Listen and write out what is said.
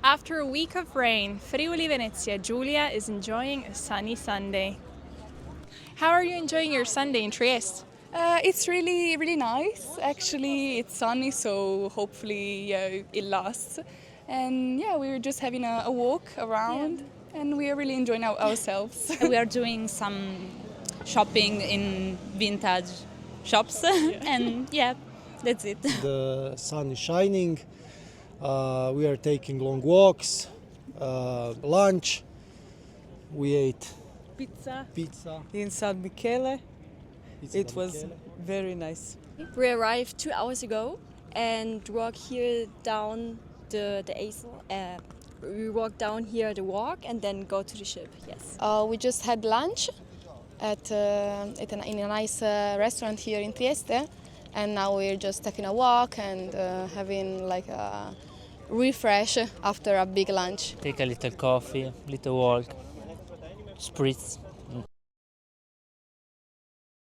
After a week of rain, Friuli Venezia Giulia is enjoying a sunny Sunday. How are you enjoying your Sunday in Trieste? It's really, really nice. Actually, it's sunny, so hopefully it lasts. And yeah, we were just having a walk around, and we are really enjoying ourselves. We are doing some shopping in vintage shops, and yeah, that's it. The sun is shining. We are taking long walks. Lunch. We ate pizza. in San Michele. Pizza It da was Michele. very nice. We arrived 2 hours ago and walk here down the Aisel. We walk down here the walk and then go to the ship. Yes. We just had lunch in a nice restaurant here in Trieste, and now we're just taking a walk and having like a refresh after a big lunch. Take a little coffee, little walk, spritz.